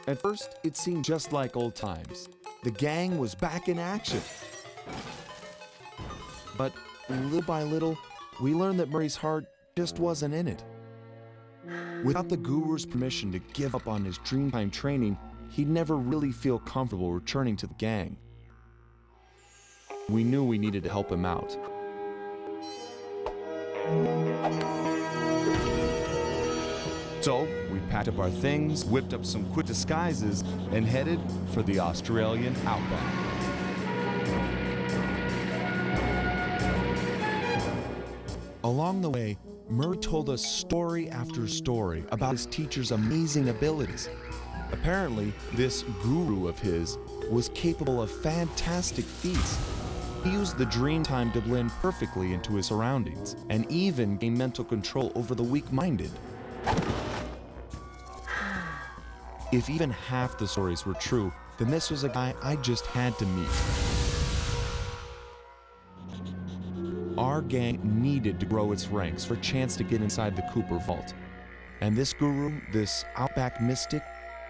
At first, it seemed just like old times. The gang was back in action. But little by little, we learned that Murray's heart just wasn't in it. Without the guru's permission to give up on his Dreamtime training, he'd never really feel comfortable returning to the gang. We knew we needed to help him out. So, we packed up our things, whipped up some quick disguises, and headed for the Australian outback. Along the way, Murray told us story after story about his teacher's amazing abilities. Apparently, this guru of his was capable of fantastic feats. He used the Dreamtime to blend perfectly into his surroundings, and even gain mental control over the weak-minded. If even half the stories were true, then this was a guy I just had to meet. Our gang needed to grow its ranks for a chance to get inside the Cooper Vault. And this guru, this outback mystic,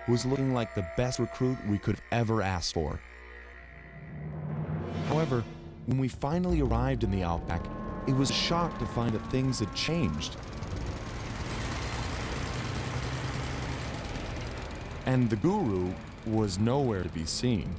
was looking like the best recruit we could have ever asked for. However, when we finally arrived in the outback, it was a shock to find that things had changed. And the guru was nowhere to be seen.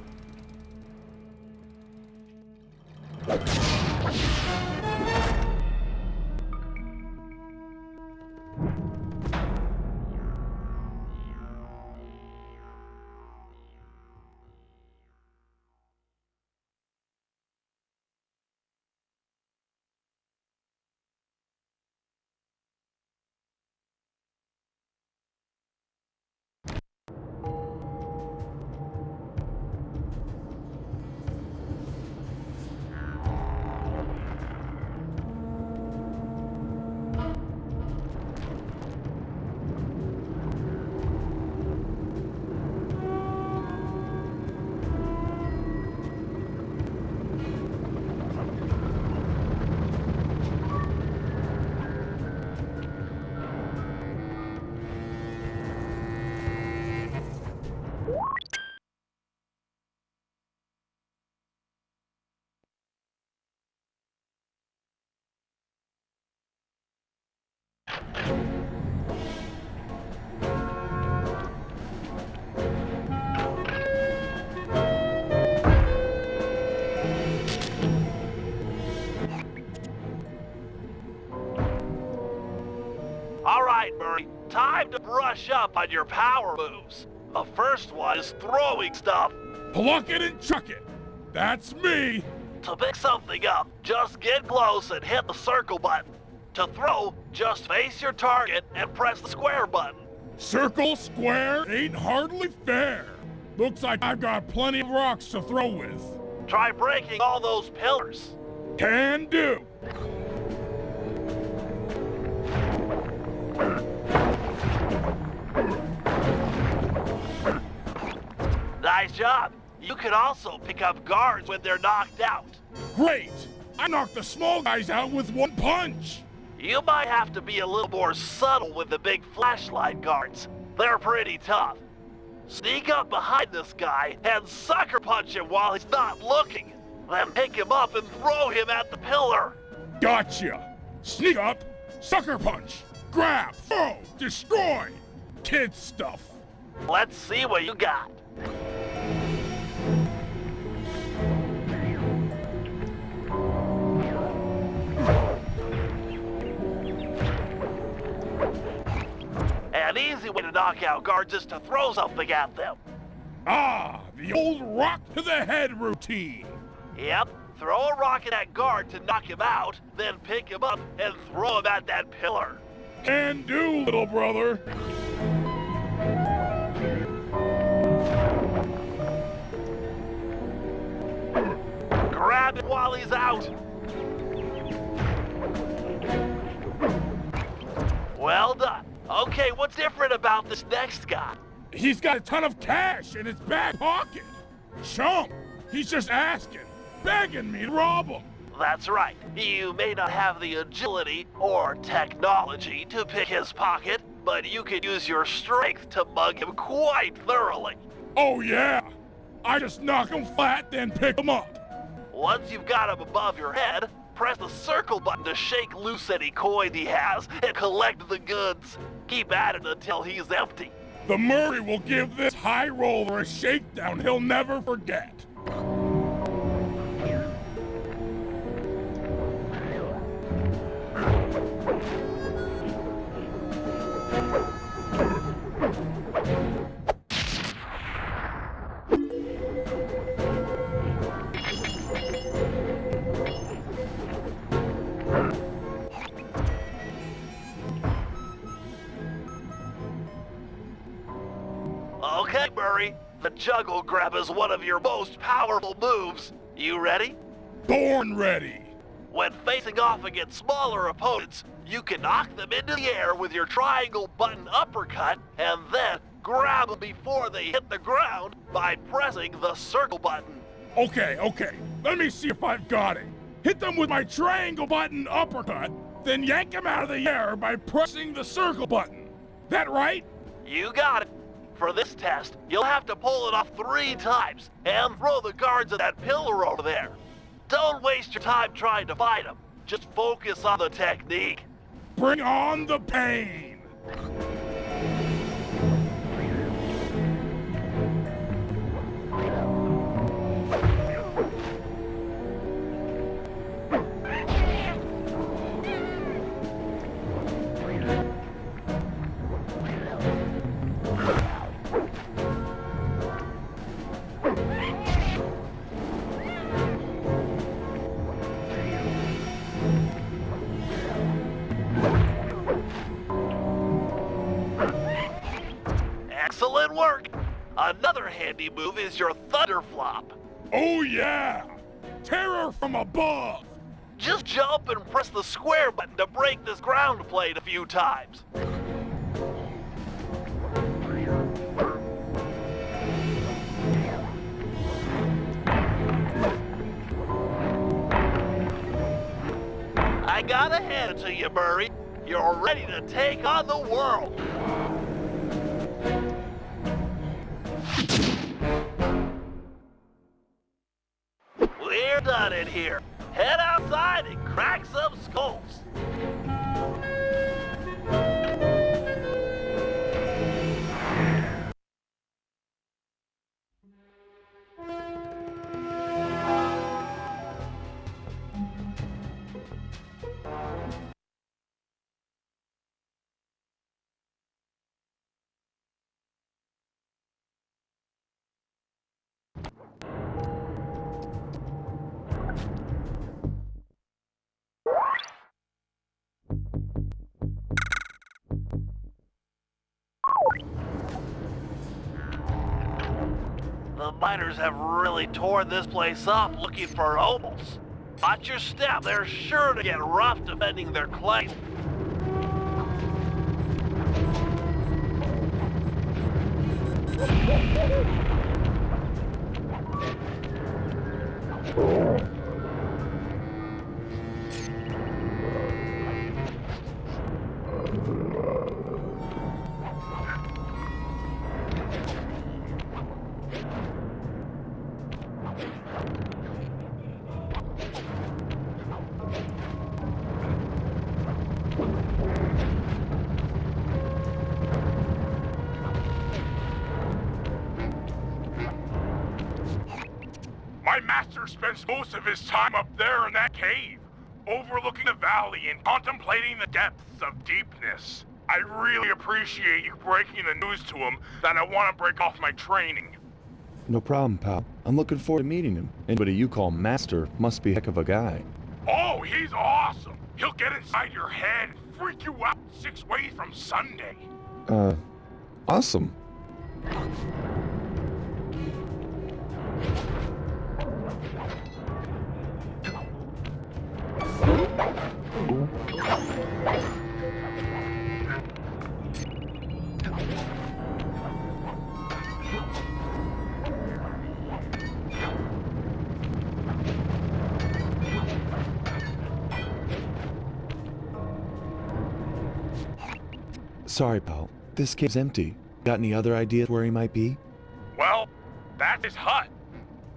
All right, Murray, time to brush up on your power moves. The first one is throwing stuff. Pluck it and chuck it. That's me. To pick something up, just get close and hit the circle button. To throw, just face your target and press the square button. Circle, square, ain't hardly fair. Looks like I've got plenty of rocks to throw with. Try breaking all those pillars. Can do. Nice job. You can also pick up guards when they're knocked out. Great. I knocked the small guys out with one punch. You might have to be a little more subtle with the big flashlight guards. They're pretty tough. Sneak up behind this guy and sucker punch him while he's not looking. Then pick him up and throw him at the pillar. Gotcha. Sneak up, sucker punch, grab, throw, destroy. Kid stuff. Let's see what you got. An easy way to knock out guards is to throw something at them. Ah, the old rock to the head routine. Yep, throw a rock at that guard to knock him out, then pick him up and throw him at that pillar. Can do, little brother. Grab him while he's out. Well done. Okay, what's different about this next guy? He's got a ton of cash in his back pocket. Chump, he's just asking, begging me to rob him. That's right. You may not have the agility or technology to pick his pocket, but you can use your strength to mug him quite thoroughly. Oh yeah! I just knock him flat, then pick him up. Once you've got him above your head, press the circle button to shake loose any coin he has and collect the goods. Keep at it until he's empty. The Murray will give this high roller a shakedown he'll never forget. Okay, Murray, the juggle grab is one of your most powerful moves. You ready? Born ready. When facing off against smaller opponents, you can knock them into the air with your triangle button uppercut and then grab them before they hit the ground by pressing the circle button. Okay. Let me see if I've got it. Hit them with my triangle button uppercut, then yank them out of the air by pressing the circle button. That right? You got it. For this test, you'll have to pull it off 3 times and throw the guards at that pillar over there. Don't waste your time trying to fight them. Just focus on the technique. Bring on the pain! Excellent work! Another handy move is your thunder flop. Oh yeah! Terror from above! Just jump and press the square button to break this ground plate a few times. I gotta hand it to you, Murray. You're ready to take on the world. We're done in here. Head outside and crack some skulls. The miners have really torn this place up looking for opals. Watch your step, they're sure to get rough defending their claim. My master spends most of his time up there in that cave, overlooking the valley and contemplating the depths of deepness. I really appreciate you breaking the news to him that I want to break off my training. No problem, pal. I'm looking forward to meeting him. Anybody you call master must be a heck of a guy. Oh, he's awesome! He'll get inside your head and freak you out 6 ways from Sunday. Awesome. Sorry, pal. This cave's empty. Got any other ideas where he might be? Well, that's his hut.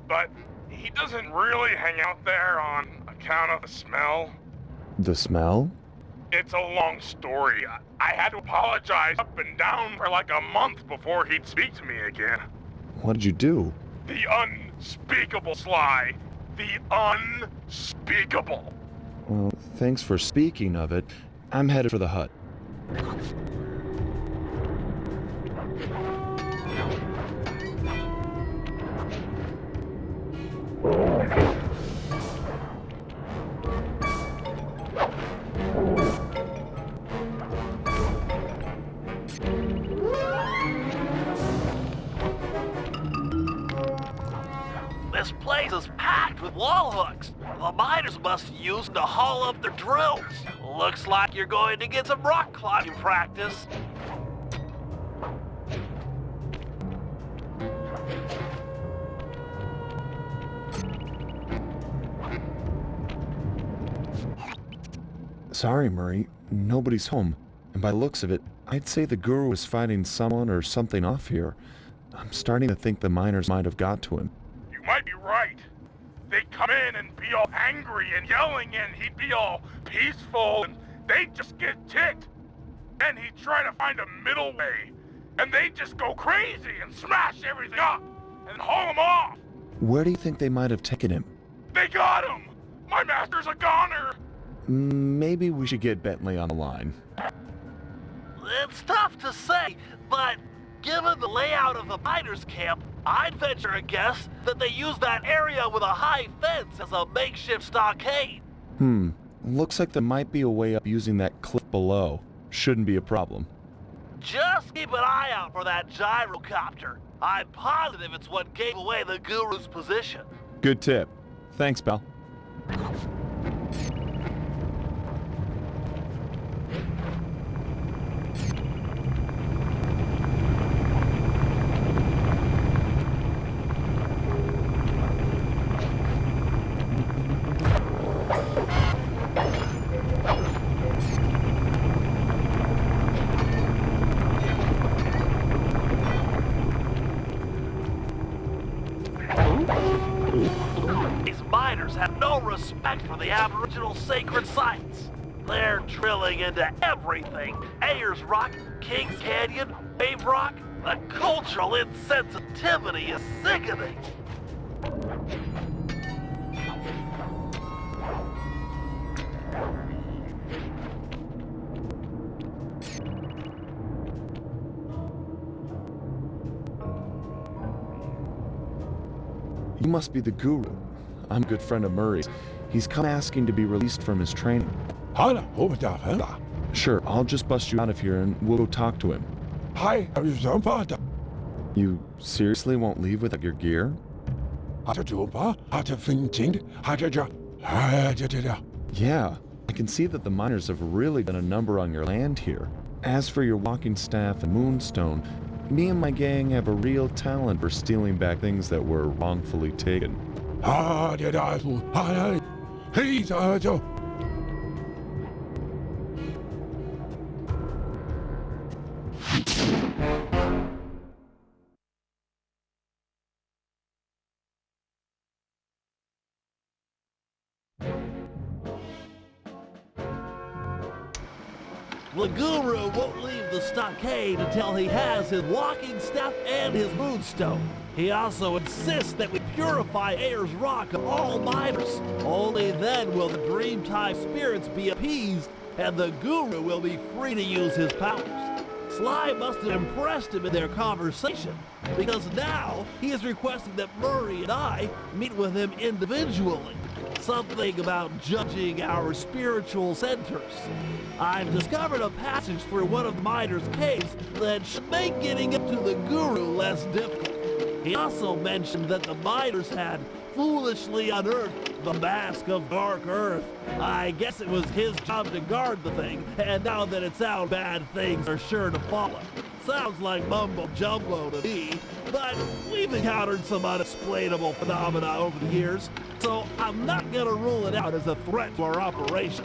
But he doesn't really hang out there on account of the smell. The smell? It's a long story. I had to apologize up and down for like a month before he'd speak to me again. What did you do? The unspeakable, Sly. The unspeakable. Well, thanks for speaking of it. I'm headed for the hut. This place is packed with wall hooks. The miners must use them to haul up their drills. Looks like you're going to get some rock climbing practice. Sorry, Murray. Nobody's home. And by the looks of it, I'd say the guru is fighting someone or something off here. I'm starting to think the miners might have got to him. You might be right. They'd come in and be all angry and yelling, and he'd be all peaceful, and they'd just get ticked. Then he'd try to find a middle way, and they'd just go crazy and smash everything up and haul him off. Where do you think they might have taken him? They got him! My master's a goner! Maybe we should get Bentley on the line. It's tough to say, but given the layout of the miners' camp, I'd venture a guess that they use that area with a high fence as a makeshift stockade. Looks like there might be a way up using that cliff below. Shouldn't be a problem. Just keep an eye out for that gyrocopter. I'm positive it's what gave away the guru's position. Good tip. Thanks, pal. These miners have no respect for the Aboriginal sacred sites. They're drilling into everything. Ayers Rock, Kings Canyon, Wave Rock. The cultural insensitivity is sickening. You must be the guru. I'm a good friend of Murray's. He's come asking to be released from his training. Sure, I'll just bust you out of here and we'll go talk to him. You seriously won't leave without your gear? Yeah, I can see that the miners have really done a number on your land here. As for your walking staff and moonstone, me and my gang have a real talent for stealing back things that were wrongfully taken. The guru won't leave the stockade until he has his walking staff and his moonstone. He also insists that we purify Ayers Rock of all miners. Only then will the Dreamtime spirits be appeased and the guru will be free to use his powers. Sly must have impressed him in their conversation, because now he is requesting that Murray and I meet with him individually. Something about judging our spiritual centers. I've discovered a passage through one of the miners' caves that should make getting up to the guru less difficult. He also mentioned that the miners had foolishly unearthed the Mask of Dark Earth. I guess it was his job to guard the thing, and now that it's out, bad things are sure to follow. Sounds like mumbo jumbo to me, but we've encountered some unexplainable phenomena over the years, so I'm not gonna rule it out as a threat to our operation.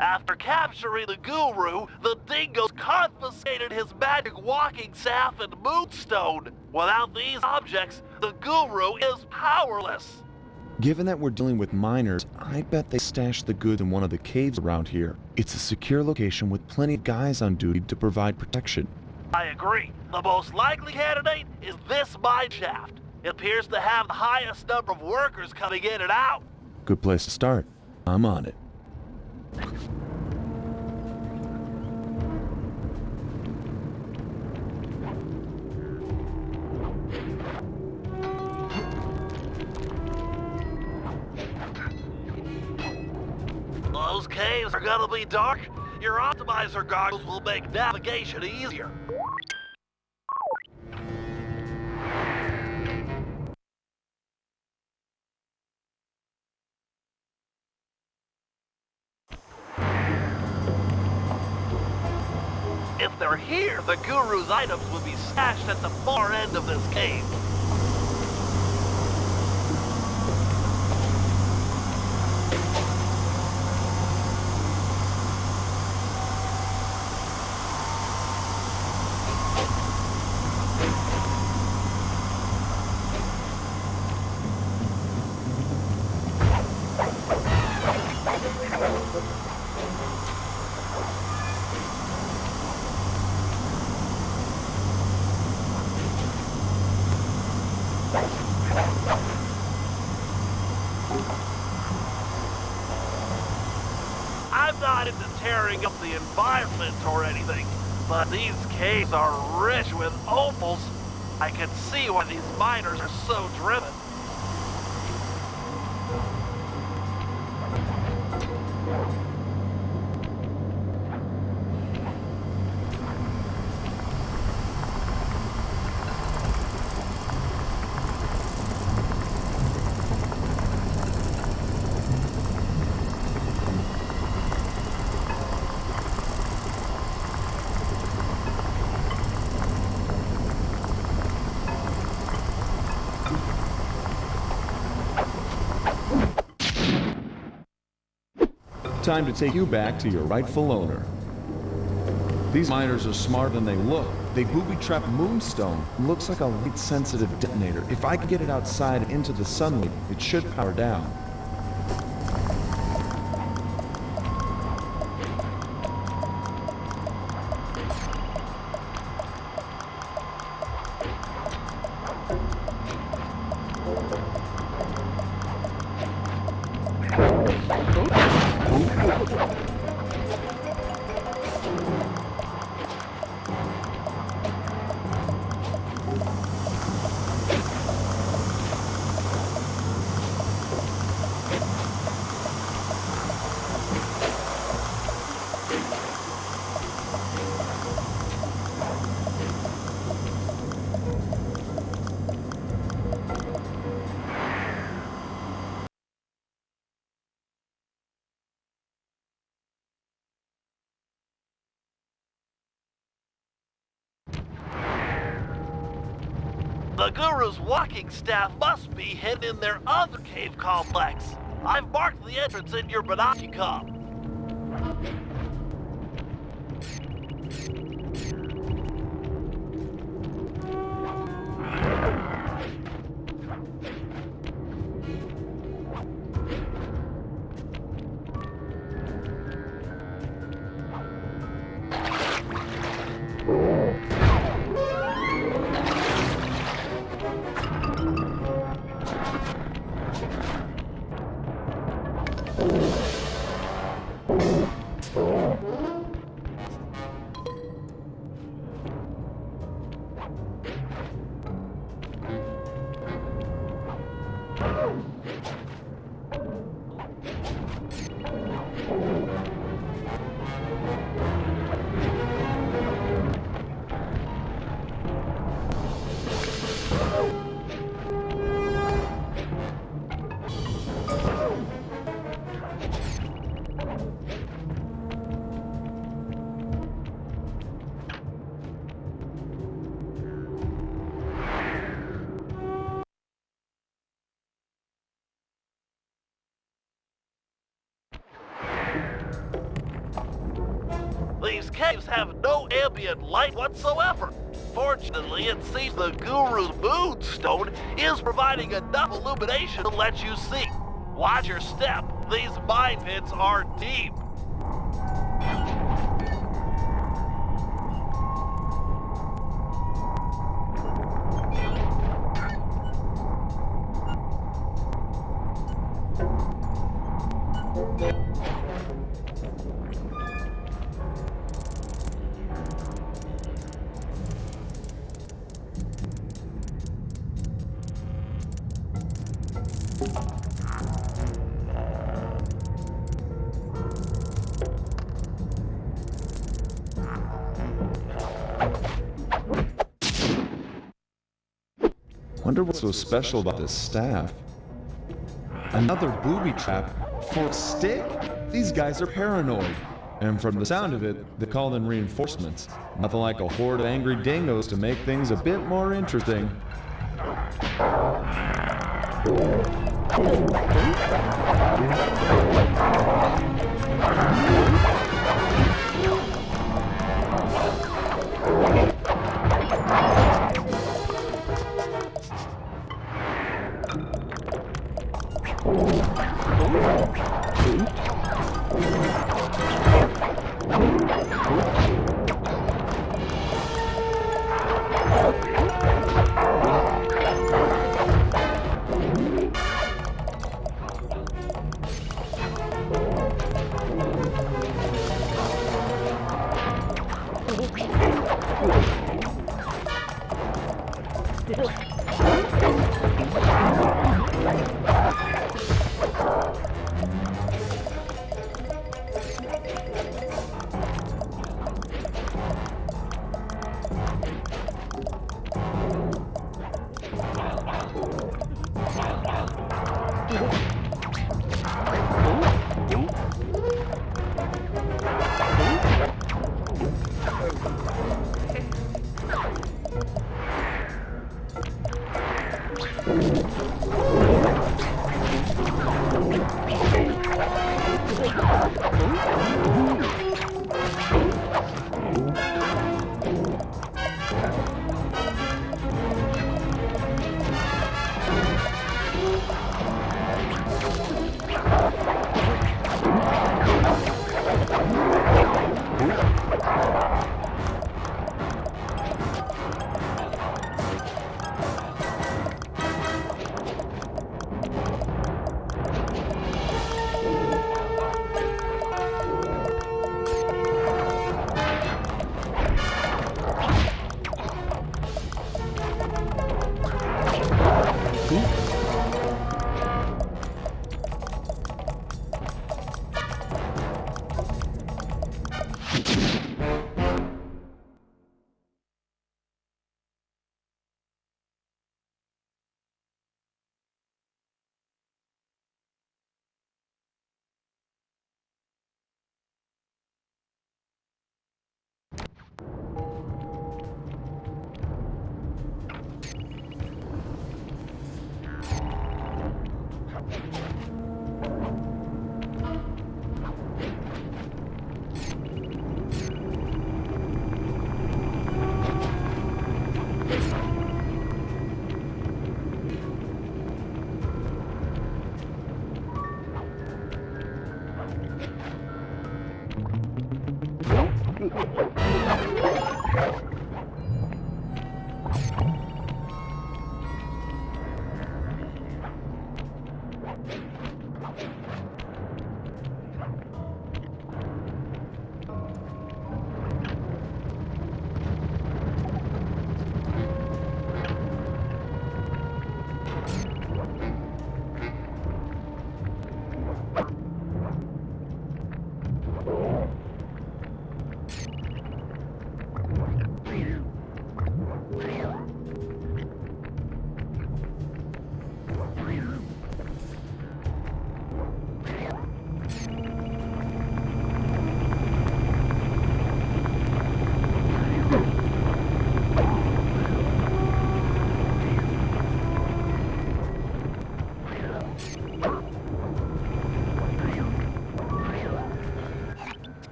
After capturing the guru, the dingoes confiscated his magic walking staff and moonstone. Without these objects, the guru is powerless. Given that we're dealing with miners, I bet they stashed the goods in one of the caves around here. It's a secure location with plenty of guys on duty to provide protection. I agree. The most likely candidate is this mine shaft. It appears to have the highest number of workers coming in and out. Good place to start. I'm on it. Those caves are gonna be dark. Your optimizer goggles will make navigation easier. If they're here, the guru's items will be stashed at the far end of this cave. I'm not into tearing up the environment or anything, but these caves are rich with opals. I can see why these miners are so driven. Time to take you back to your rightful owner. These miners are smarter than they look. They booby-trapped Moonstone. Looks like a light-sensitive detonator. If I could get it outside and into the sunlight, it should power down. The Guru's walking staff must be hidden in their other cave complex. I've marked the entrance in your binoculars. These caves have no ambient light whatsoever. Fortunately, it seems the Guru's moonstone is providing enough illumination to let you see. Watch your step. These mine pits are deep. Wonder what's so special about this staff. Another booby trap for a stick? These guys are paranoid. And from the sound of it, they called in reinforcements. Nothing like a horde of angry dingoes to make things a bit more interesting.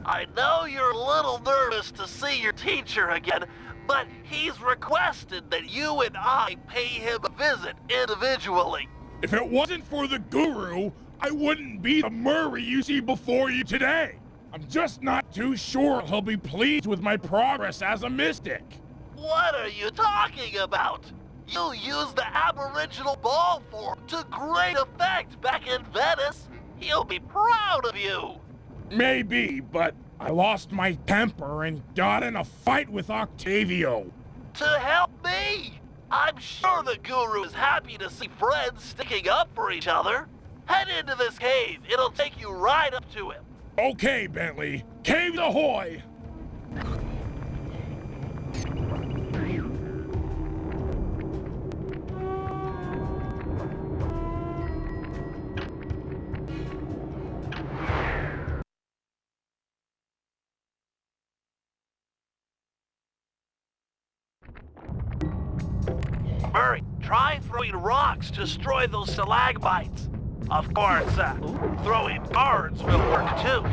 I know you're a little nervous to see your teacher again, but he's requested that you and I pay him a visit individually. If it wasn't for the guru, I wouldn't be the Murray you see before you today. I'm just not too sure he'll be pleased with my progress as a mystic. What are you talking about? You used the Aboriginal ball form to great effect back in Venice. He'll be proud of you. Maybe, but I lost my temper and got in a fight with Octavio. To help me? I'm sure the guru is happy to see friends sticking up for each other. Head into this cave. It'll take you right up to him. Okay, Bentley. Caves ahoy! Murray, try throwing rocks to destroy those stalagmites. Of course, throwing guards will work too.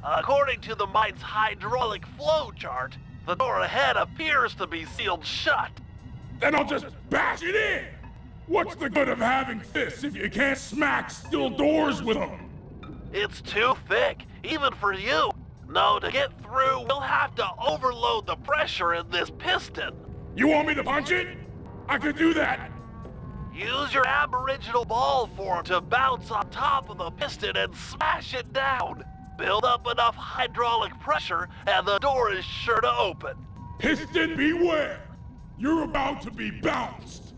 According to the mine's hydraulic flow chart, the door ahead appears to be sealed shut. Then I'll just bash it in! What's the good of having fists if you can't smack steel doors with them? It's too thick, even for you. No, to get through, we'll have to overload the pressure in this piston. You want me to punch it? I could do that. Use your Aboriginal ball form to bounce on top of the piston and smash it down. Build up enough hydraulic pressure, and the door is sure to open. Piston beware! You're about to be bounced!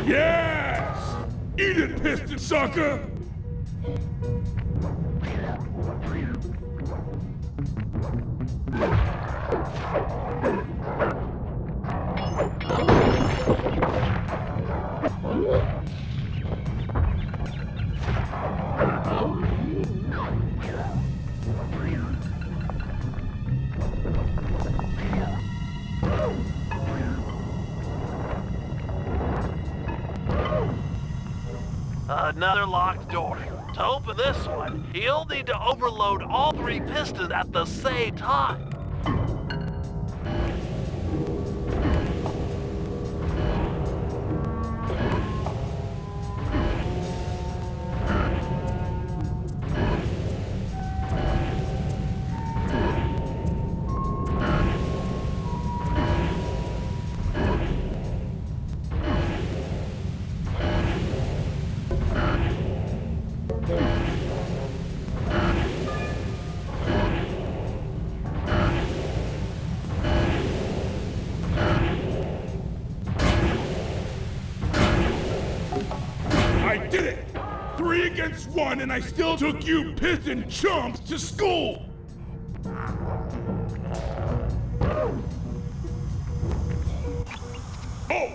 Yes! Eat it, piston sucker! Another locked door. To open this one, you'll need to overload all 3 pistons at the same time. did it! 3 against 1, and I still took you pissing chumps to school! Oh!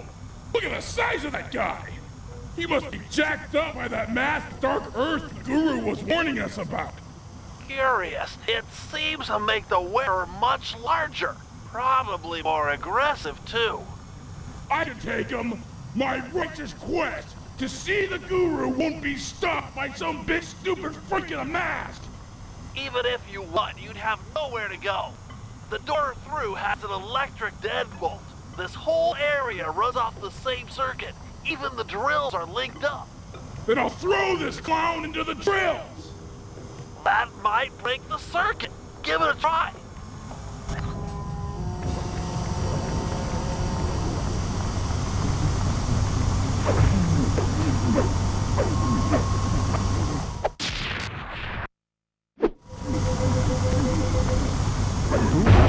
Look at the size of that guy! He must be jacked up by that masked dark earth the guru was warning us about. Curious. It seems to make the wearer much larger. Probably more aggressive, too. I can take him. My righteous quest to see the guru won't be stopped by some big stupid freak in a mask. Even if you won, you'd have nowhere to go. The door through has an electric deadbolt. This whole area runs off the same circuit. Even the drills are linked up. Then I'll throw this clown into the drills. That might break the circuit. Give it a try.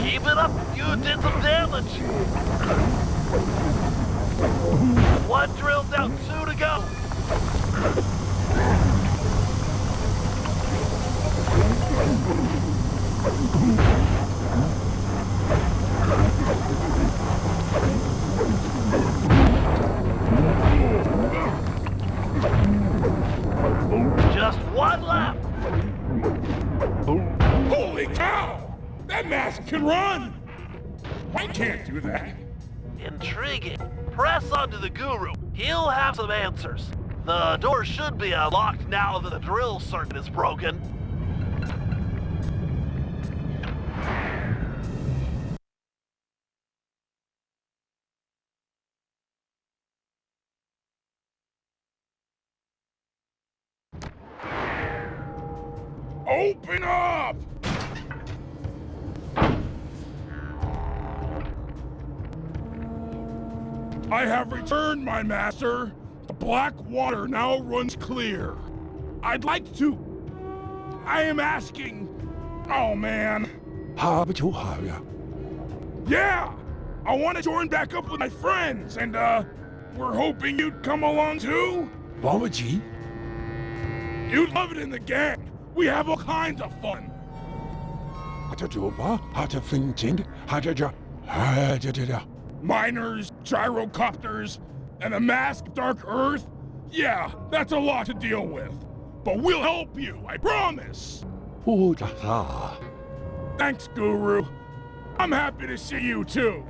Keep it up. You did some damage. 1 drill down, 2 to go. Just 1 left. Holy cow! That mask can run! I can't do that. Intriguing. Press onto the guru. He'll have some answers. The door should be unlocked now that the drill circuit is broken. Open up! I have returned, my master. The black water now runs clear. I'd like to... I am asking... Oh, man. Yeah! I want to join back up with my friends, and, we're hoping you'd come along, too? You'd love it in the gang. We have all kinds of fun. Miners, gyrocopters, and a masked dark earth? Yeah, that's a lot to deal with. But we'll help you, I promise! Thanks, Guru. I'm happy to see you, too.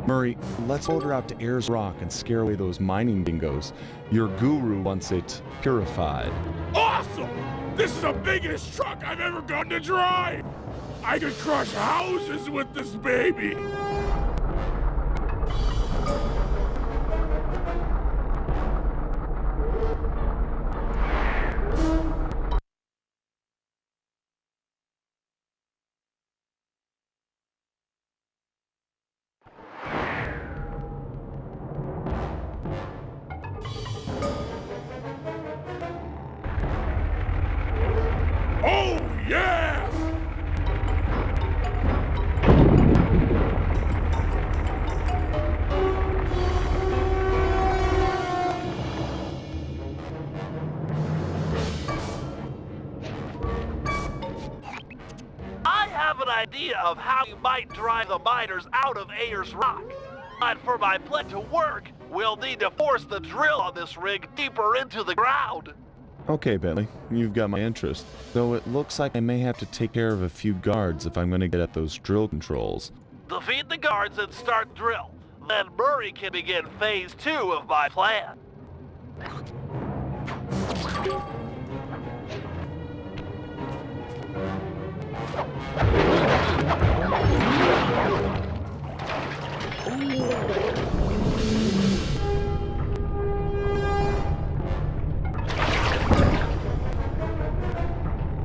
Murray, let's hold her out to Ayers Rock and scare away those mining dingoes. Your guru wants it purified. Awesome! This is the biggest truck I've ever gotten to drive! I could crush houses with this baby! Oh, yeah! I have an idea of how you might drive the miners out of Ayers Rock. But for my plan to work, we'll need to force the drill on this rig deeper into the ground. Okay, Bentley, you've got my interest. Though it looks like I may have to take care of a few guards if I'm going to get at those drill controls. Defeat the guards and start the drill. Then Murray can begin phase 2 of my plan.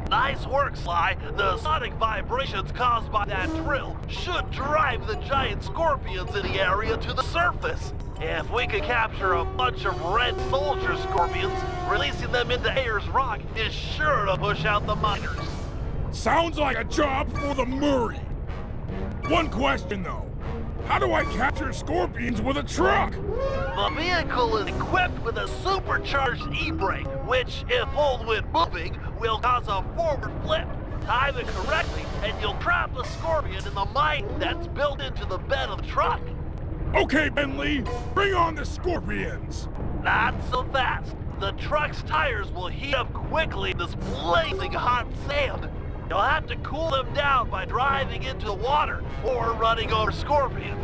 Nice work, Sly. The sonic vibrations caused by that drill should drive the giant scorpions in the area to the surface. If we could capture a bunch of red soldier scorpions, releasing them into Ayers Rock is sure to push out the miners. Sounds like a job for the Murray. One question though. How do I capture scorpions with a truck? The vehicle is equipped with a supercharged e-brake, which, if pulled when moving, will cause a forward flip. Time it correctly, and you'll trap a scorpion in the mine that's built into the bed of the truck. Okay, Bentley, bring on the scorpions. Not so fast. The truck's tires will heat up quickly in this blazing hot sand. You'll have to cool them down by driving into the water or running over scorpions.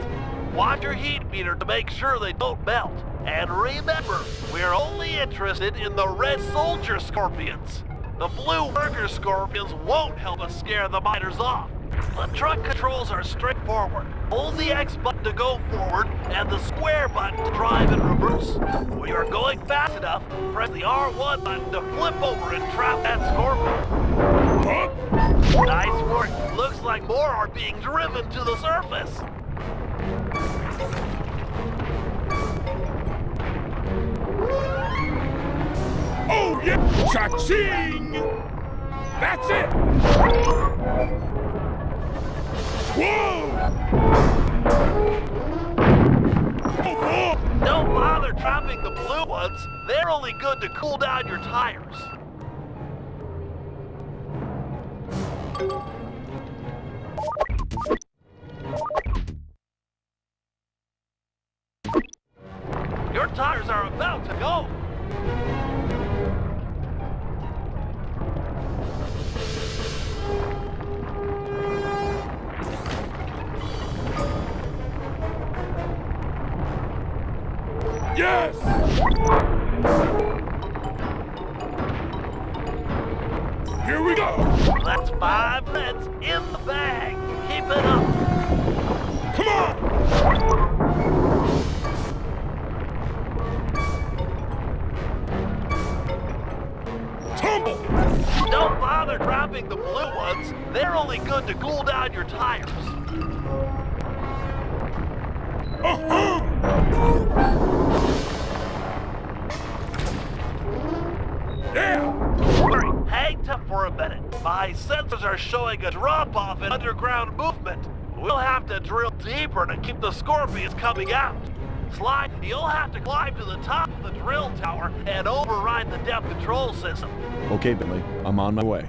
Watch your heat meter to make sure they don't melt. And remember, we're only interested in the red soldier scorpions. The blue worker scorpions won't help us scare the miners off. The truck controls are straightforward. Hold the X button to go forward and the square button to drive in reverse. When you are going fast enough, press the R1 button to flip over and trap that scorpion. Huh? Nice work. Looks like more are being driven to the surface. Oh yeah! Cha-ching! That's it! Whoa! Oh, Don't bother trapping the blue ones. They're only good to cool down your tires. Your tires are about to go. yes! Here we go! That's 5 minutes in the bag. Keep it up. Come on! Tumble! Don't bother dropping the blue ones. They're only good to cool down your tires. Uh-huh! Yeah! Hurry, hang tough for a minute. My sensors are showing a drop-off in underground movement. We'll have to drill deeper to keep the scorpions coming out. Sly, you'll have to climb to the top of the drill tower and override the depth control system. Okay, Bentley, I'm on my way.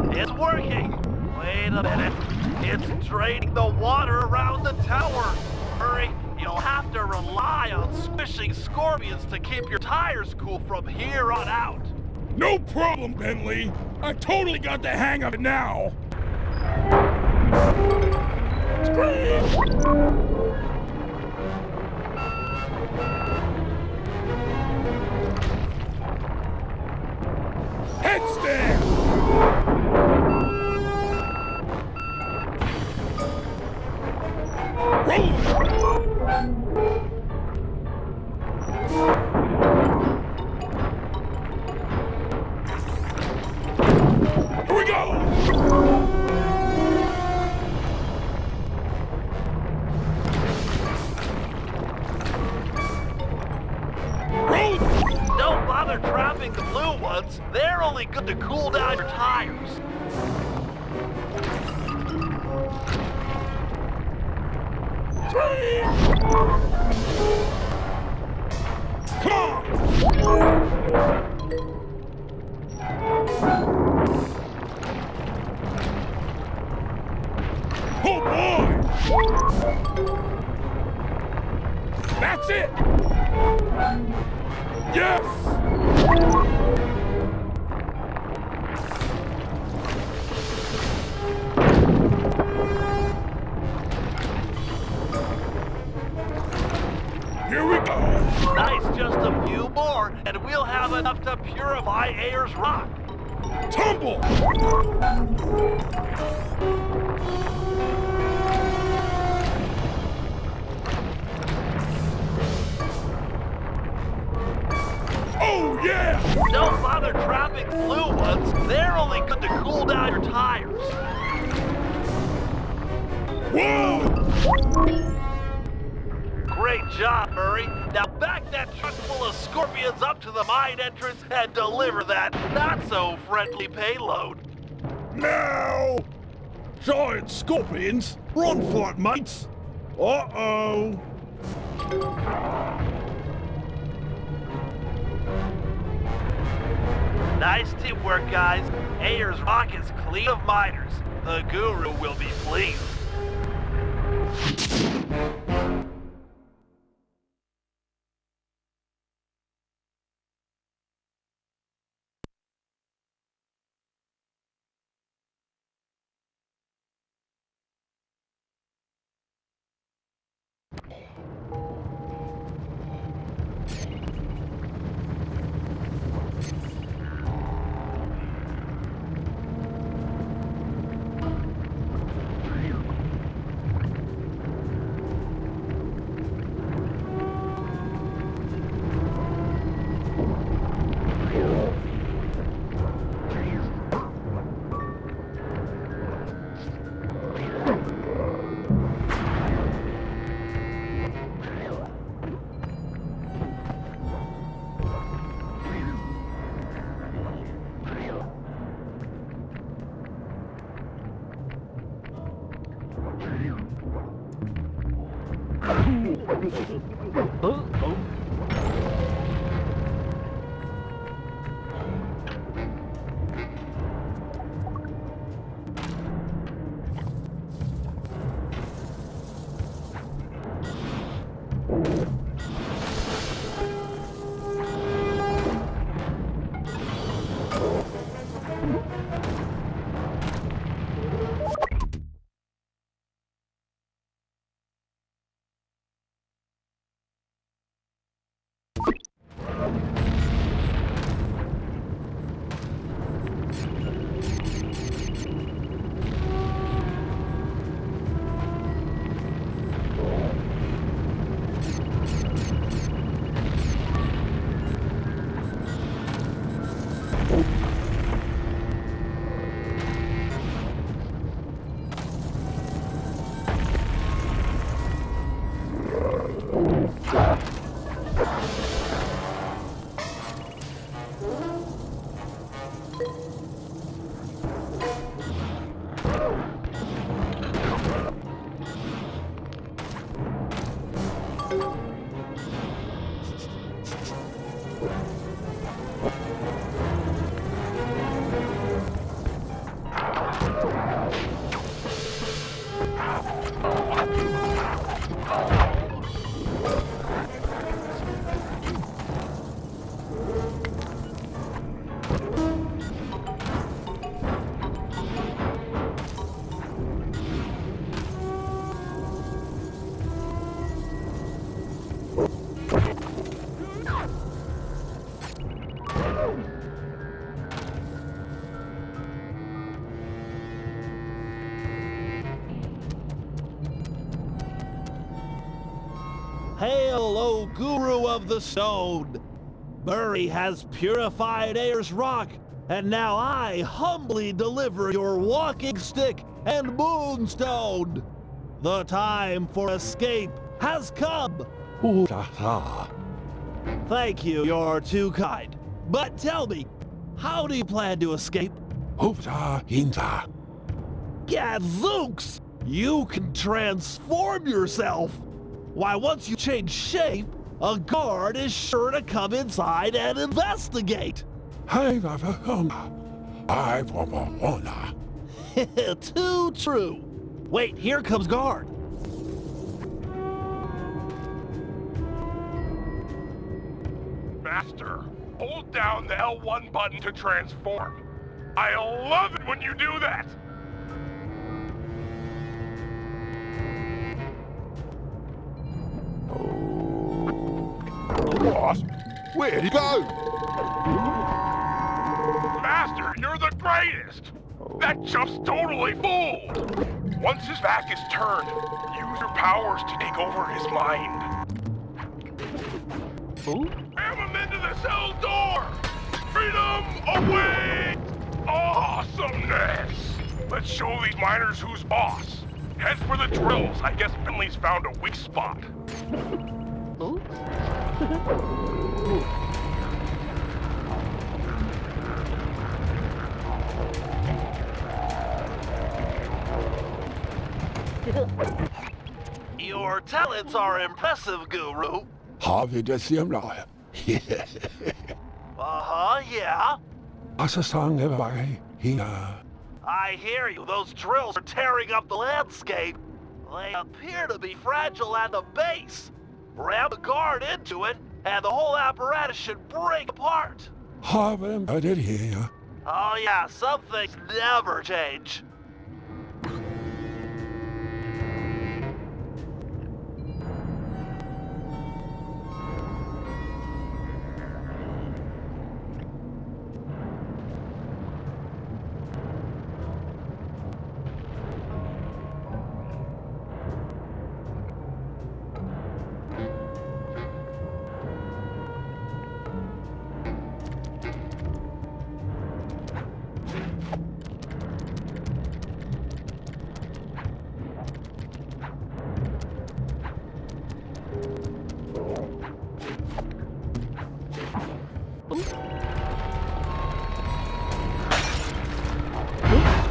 It's working. Wait a minute. It's draining the water around the tower. Hurry, you'll have to rely on squishing scorpions to keep your tires cool from here on out. No problem, Bentley. I totally got the hang of it now. Scream! Headstand! Here we go! Oh boy! That's it! Yes! Here we go! Nice, just a few more, and we'll have enough to purify Ayers Rock. Tumble! Oh yeah! Don't bother trapping blue ones. They're only good to cool down your tires. Whoa! Great job, Murray. Now back that truck full of scorpions up to the mine entrance and deliver that not-so-friendly payload. Now! Giant scorpions? Run for it, mates! Uh-oh! Nice teamwork, guys. Ayers Rock is clean of miners. The Guru will be pleased. Hail, O Guru of the Stone! Murray has purified Ayers Rock, and now I humbly deliver your walking stick and moonstone. The time for escape has come. Thank you, you're too kind. But tell me, how do you plan to escape? Gadzooks! You can transform yourself! Why, once you change shape, a guard is sure to come inside and investigate. I Too true. Wait, here comes guard. Master, hold down the L1 button to transform. I love it when you do that! What? Where'd he go? Master, you're the greatest! That chuff's totally fooled! Once his back is turned, use your powers to take over his mind. Ram him into the cell door! Freedom away! Awesomeness! Let's show these miners who's boss. Head for the drills. I guess Finley's found a weak spot. Your talents are impressive, Guru. Har vi det simler? Uh-huh, yeah. Altså sange vej her. I hear you. Those drills are tearing up the landscape. They appear to be fragile at the base. Ram a guard into it, and the whole apparatus should break apart. Har vi dem det her? Oh yeah, some things never change.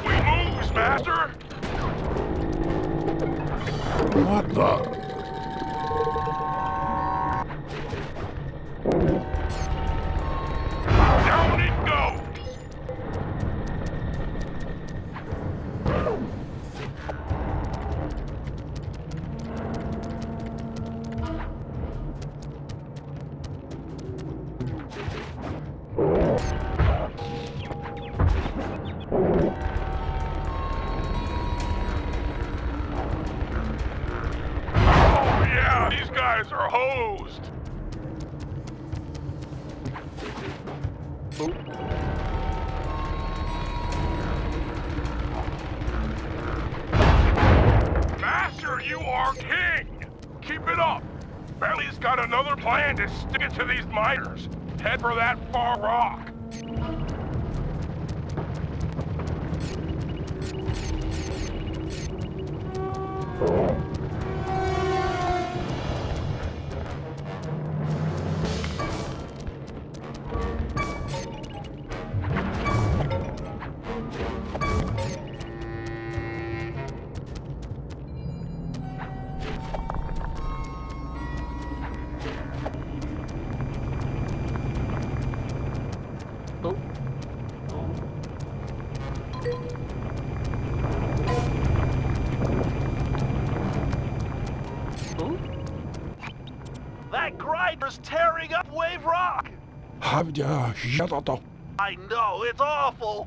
Sweet moves, Master! What the? Down it goes! Oh yeah, these guys are hosed! Master, you are king! Keep it up! Bailey's got another plan to stick it to these miners. Head for that far rock. That grinder's tearing up Wave Rock. Har vi det her? I know, it's awful.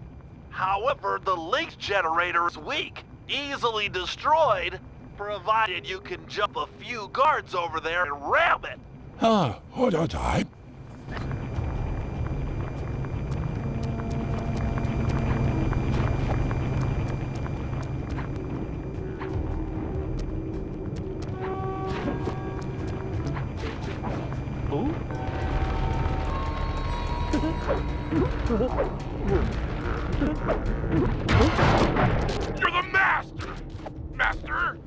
However, the link generator is weak, easily destroyed, provided you can jump a few guards over there and ram it. Hold on time. You're the master! Master!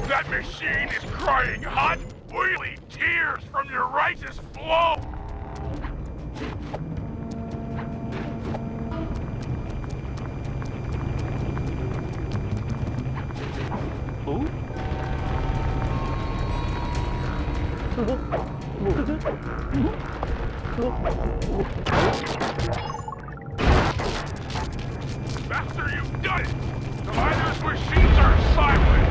That crying hot, oily tears from your righteous flow. Master, you've done it! The miner's machines are silent!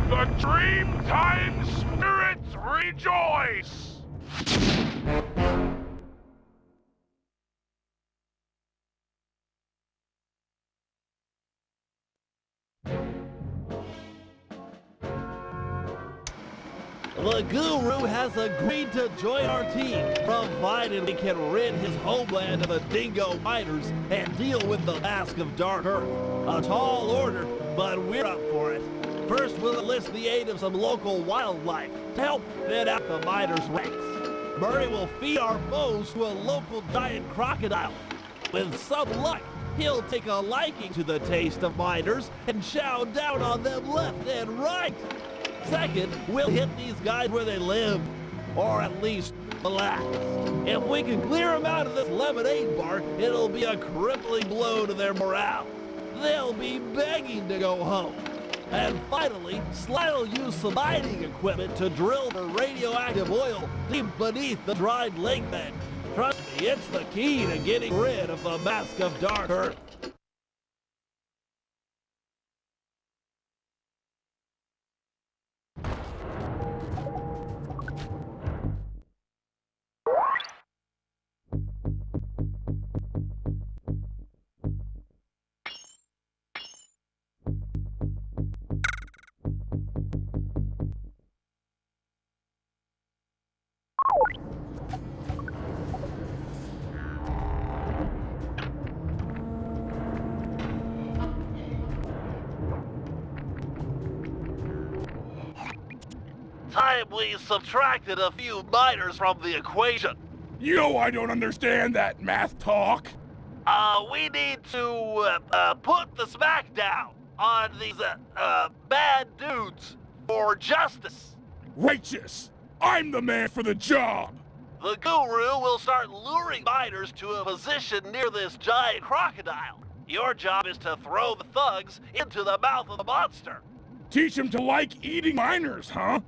The Dreamtime spirits rejoice! The Guru has agreed to join our team, provided we can rid his homeland of the dingo miners and deal with the Mask of Dark Earth. A tall order, but we're up for it. First, we'll enlist the aid of some local wildlife to help thin out the miners' ranks. Murray will feed our foes to a local giant crocodile. With some luck, he'll take a liking to the taste of miners and chow down on them left and right. Second, we'll hit these guys where they live, or at least relax. If we can clear them out of this lemonade bar, it'll be a crippling blow to their morale. They'll be begging to go home. And finally, Sly'll use some mining equipment to drill for radioactive oil deep beneath the dried lake bed. Trust me, it's the key to getting rid of the Mask of Dark Earth. Time we subtracted a few miners from the equation. You know I don't understand that math talk. We need to put the smack down on these bad dudes for justice. Righteous! I'm the man for the job! The Guru will start luring miners to a position near this giant crocodile. Your job is to throw the thugs into the mouth of the monster. Teach them to like eating miners, huh?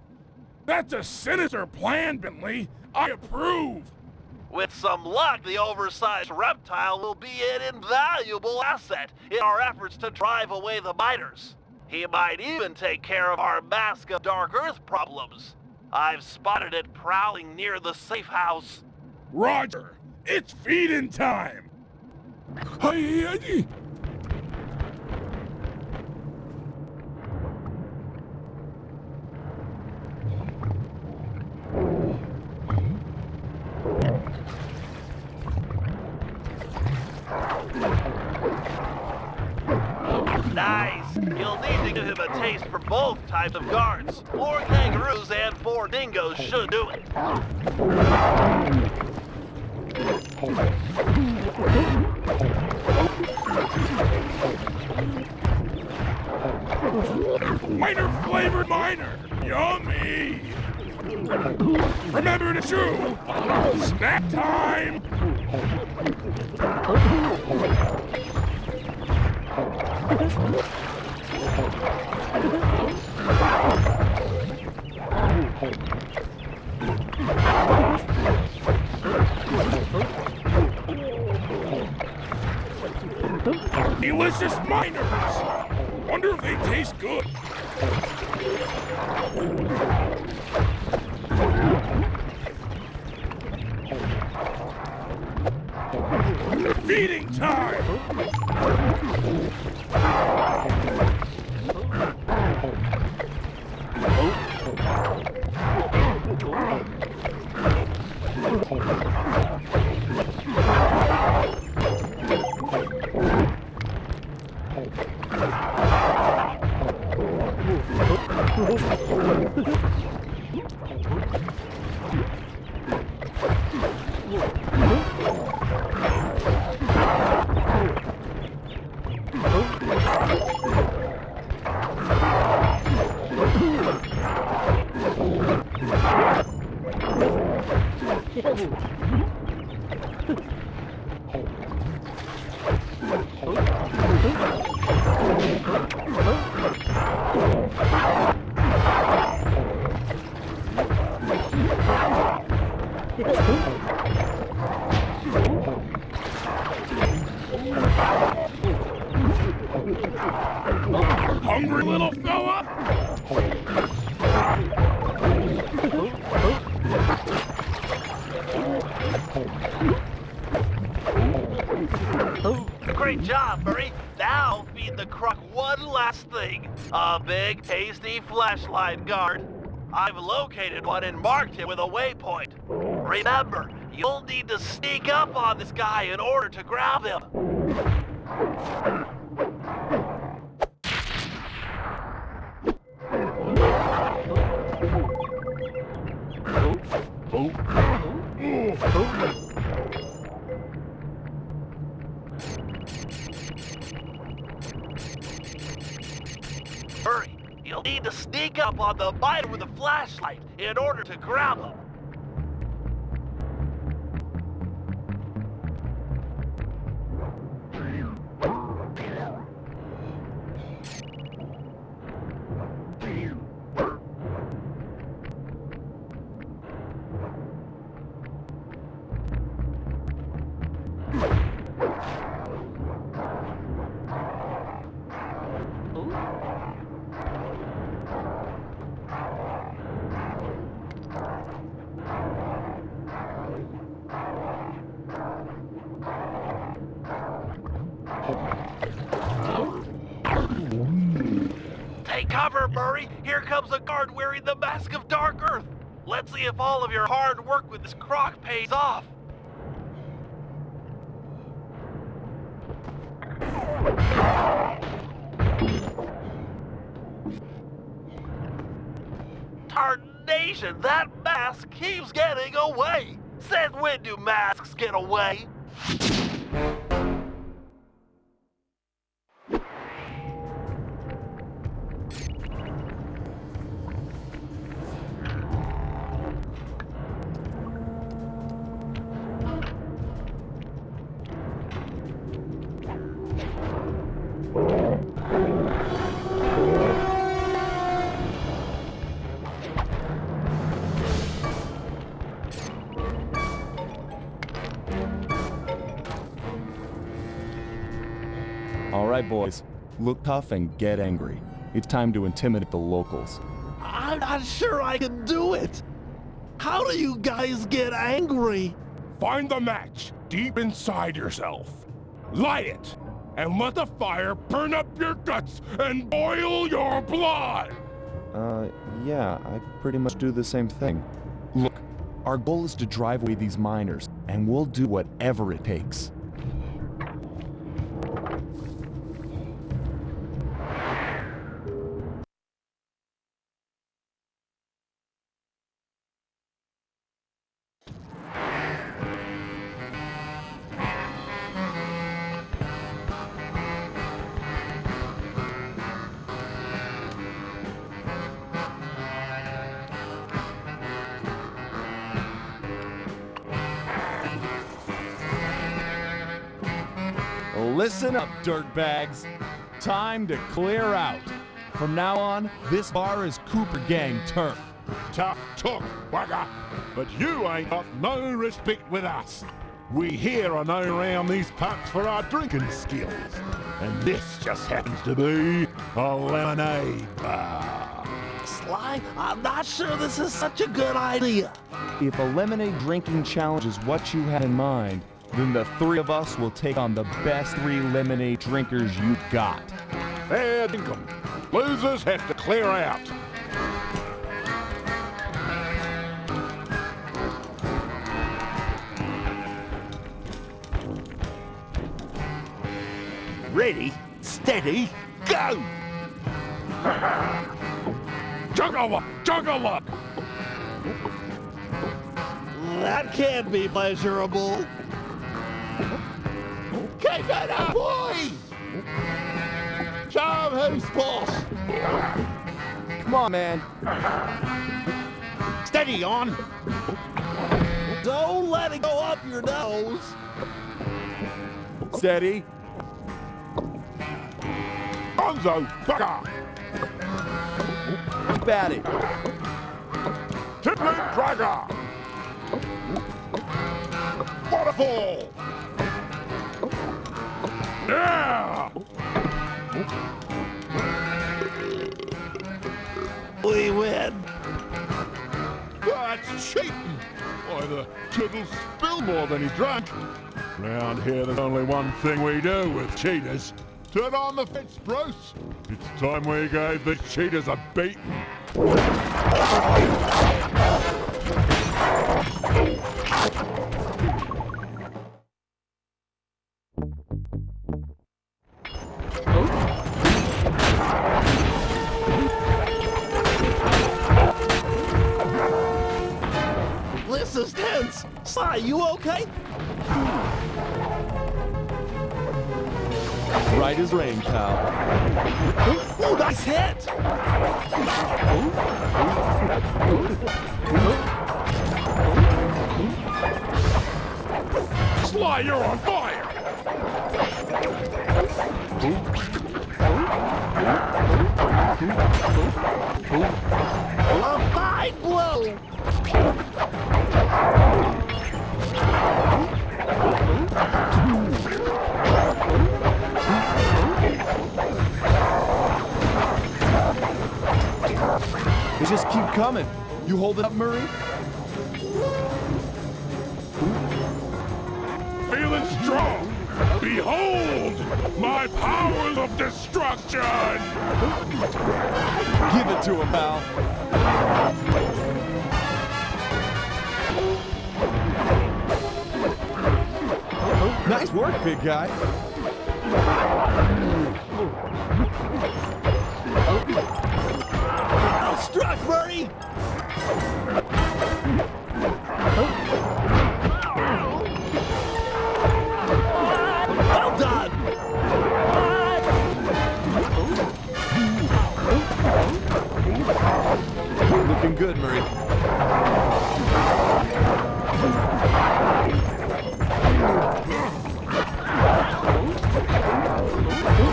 That's a sinister plan, Bentley. I approve. With some luck, the oversized reptile will be an invaluable asset in our efforts to drive away the miners. He might even take care of our Mask of Dark Earth problems. I've spotted it prowling near the safe house. Roger, it's feeding time. Hey, Nice! You'll need to give him a taste for both types of guards. 4 kangaroos and 4 dingoes should do it. Flavored miner! Yummy! Remember to chew! Snack time! Delicious miners! Wonder if they taste good. Feeding time! Hungry little fella? Great job, Murray. Now feed the croc one last thing. A big, tasty flashlight guard. I've located one and marked it with a waypoint. Remember, you'll need to sneak up on this guy in order to grab him. Hurry! You'll need to sneak up on the miner with a flashlight in order to grab him. Take cover, Murray! Here comes a guard wearing the mask of Dark Earth! Let's see if all of your hard work with this croc pays off! Tarnation! That mask keeps getting away! Since when do masks get away? All right, boys. Look tough and get angry. It's time to intimidate the locals. I'm not sure I can do it! How do you guys get angry? Find the match deep inside yourself. Light it, and let the fire burn up your guts and boil your blood! Yeah, I pretty much do the same thing. Look, our goal is to drive away these miners, and we'll do whatever it takes. Listen up, dirtbags. Time to clear out. From now on, this bar is Cooper Gang turf. Tough talk, wagger, but you ain't got no respect with us. We here are known around these parts for our drinking skills, and this just happens to be a lemonade bar. Sly, I'm not sure this is such a good idea. If a lemonade drinking challenge is what you had in mind, then the three of us will take on the best three lemonade drinkers you got. Fair dinkum. Losers have to clear out. Ready, steady, go! Juggle luck! That can't be pleasurable. Keep it up, boys! Show 'em who's boss! Come on, man. Steady on! Don't let it go up your nose! Steady. Gonzo, bugger! Keep at it. Tippling dragger! Waterfall! Yeah! We win. That's cheating! Why, the kid'll spill more than he drank. Round here, there's only one thing we do with cheaters. Turn on the fence, Bruce. It's time we gave the cheaters a beating. This is tense. Sly, you okay? Right as rain, pal. Oh, nice hit. Sly, you're on fire! A fine blow. They just keep coming. You hold it up, Murray? Feeling strong! Behold my powers of destruction! Give it to him, pal. Nice work, big guy. Well struck, Murray. Well done. Looking good, Murray.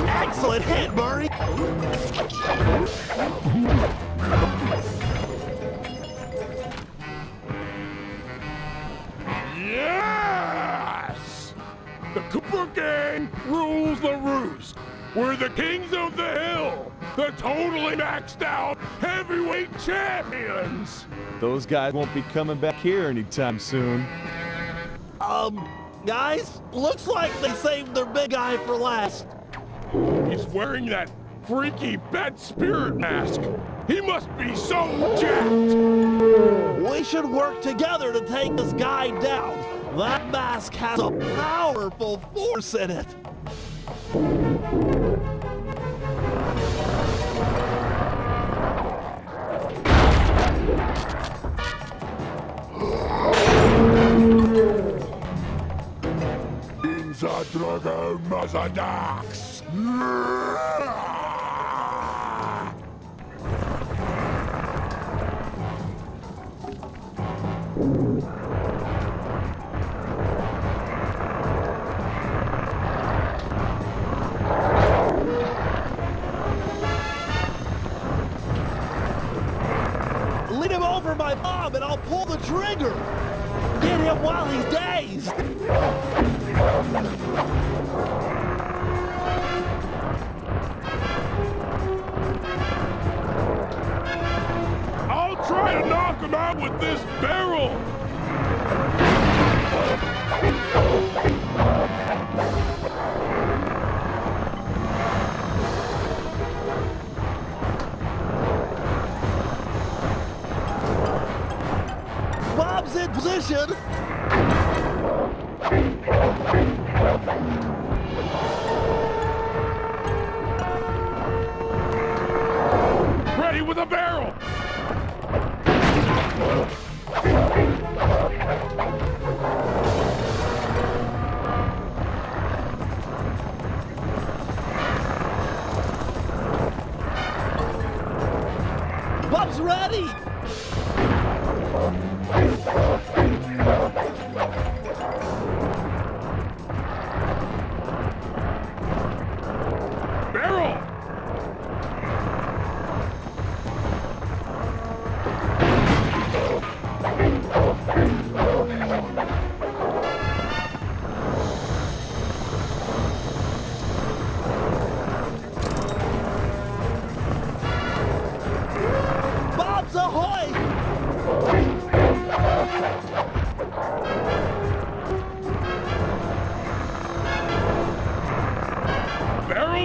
Excellent hit, Murray. Yes! The Cooper Gang rules the roost. We're the kings of the hill, the totally maxed out heavyweight champions. Those guys won't be coming back here anytime soon. Guys, looks like they saved their big guy for last. He's wearing that freaky bad spirit mask. He must be so jacked. We should work together to take this guy down. That mask has a powerful force in it. Za drogą Mazadax. Lead him over my bomb and I'll pull the trigger. Get him while he's dazed. I'll try to knock him out with this barrel. Bob's in position. Ready with a barrel. Bob's ready. Barrel.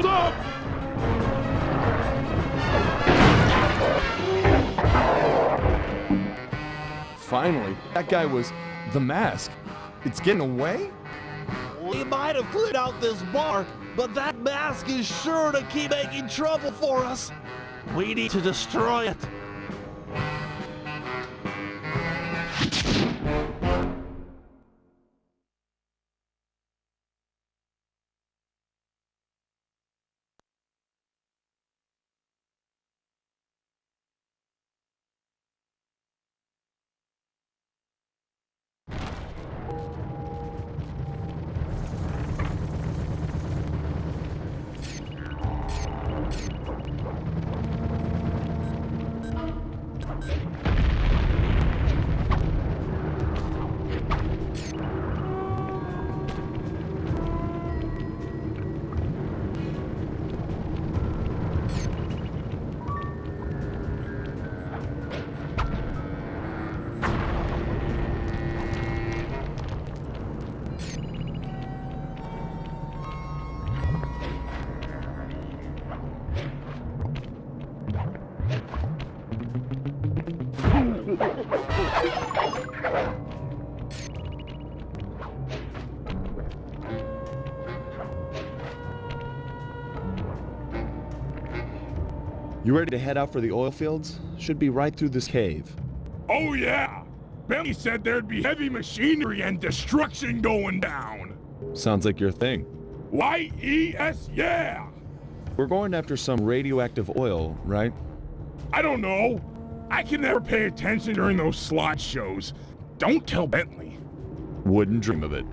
Hold up! Finally, that guy was the mask. It's getting away? We might have cleared out this bar, but that mask is sure to keep making trouble for us. We need to destroy it. You ready to head out for the oil fields? Should be right through this cave. Oh yeah! Bentley said there'd be heavy machinery and destruction going down. Sounds like your thing. YES, yeah! We're going after some radioactive oil, right? I don't know. I can never pay attention during those slideshows. Don't tell Bentley. Wouldn't dream of it.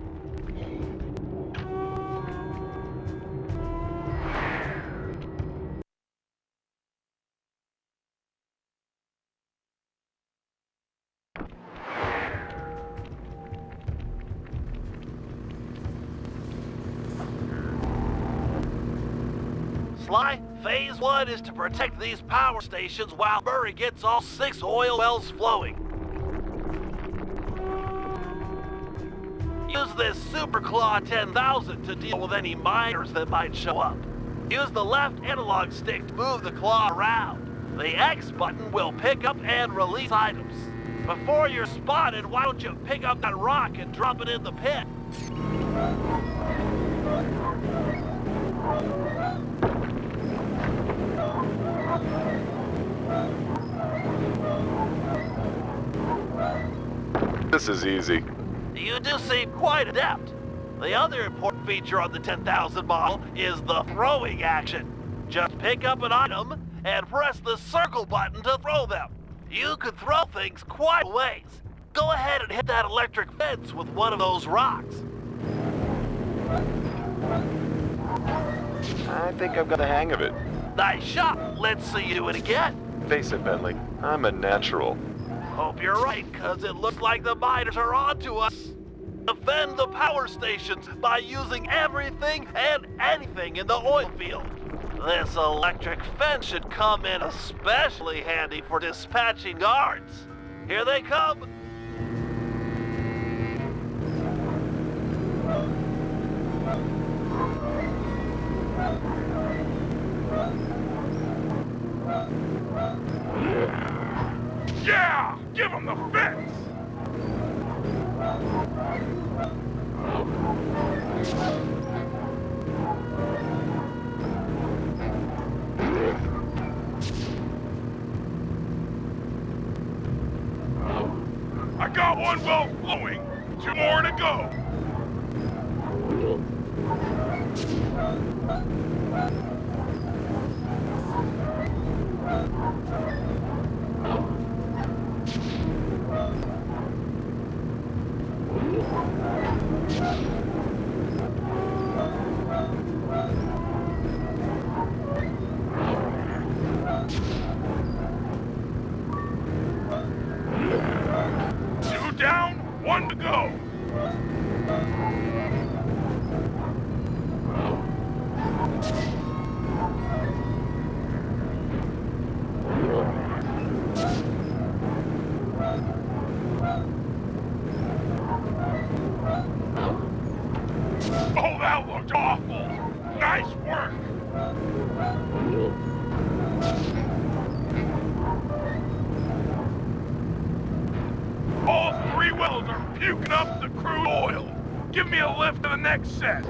Sly, Phase 1 is to protect these power stations while Murray gets all 6 oil wells flowing. Use this Super Claw 10,000 to deal with any miners that might show up. Use the left analog stick to move the claw around. The X button will pick up and release items. Before you're spotted, why don't you pick up that rock and drop it in the pit? This is easy. You do seem quite adept. The other important feature on the 10,000 model is the throwing action. Just pick up an item and press the circle button to throw them. You could throw things quite a ways. Go ahead and hit that electric fence with one of those rocks. I think I've got the hang of it. Nice shot. Let's see you do it again. Face it, Bentley. I'm a natural. Hope you're right, cause it looks like the miners are onto us. Defend the power stations by using everything and anything in the oil field. This electric fence should come in especially handy for dispatching guards. Here they come. Yeah! Give him the fence! I got one well flowing. 2 more to go. Two down, 1 to go. Oh, that looked awful. Nice work. All three wells are puking up the crude oil. Give me a lift to the next set.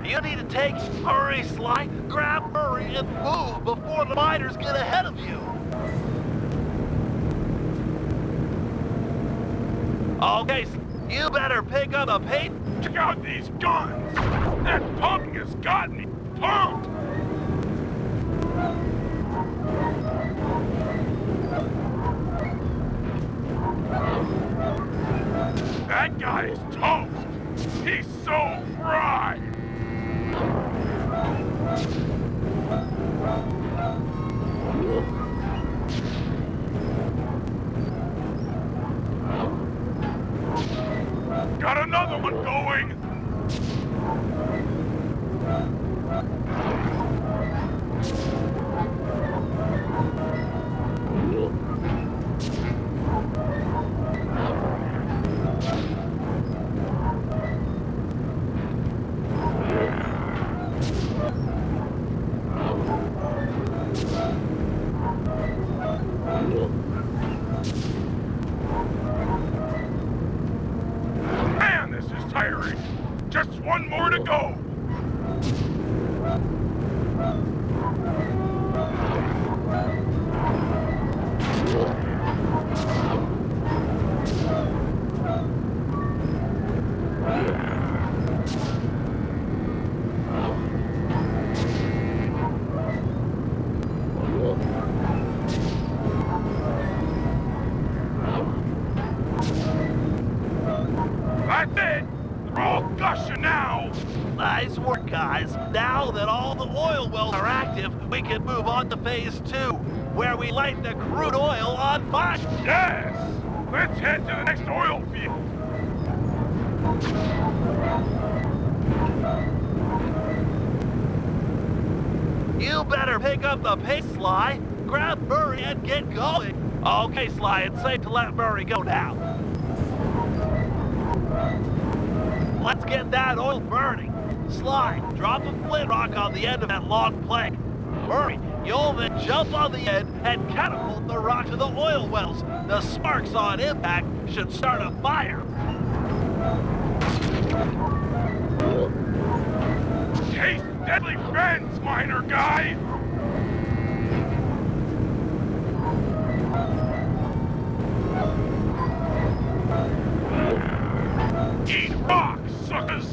You need to take hurry, Sly. Grab Murray and move before the miners get ahead of you. Okay, you better pick up the pace. Check out these guns. That punk has got me pumped. That guy is toast. He's so fried. Got another one going. Man, this is tiring. Just one more to go. That's it. They're all gushing now. Nice work, guys. Now that all the oil wells are active, we can move on to phase 2, where we light the crude oil on fire. Yes. Let's head to the next oil field. You better pick up the pace, Sly. Grab Murray and get going. Okay, Sly, it's safe to let Murray go now. Let's get that oil burning. Sly, drop a flint rock on the end of that log plank. Murray, you'll then jump on the end and catapult the rock to the oil wells. The sparks on impact should start a fire. Taste deadly friends, miner guy. Eat rock, suckers.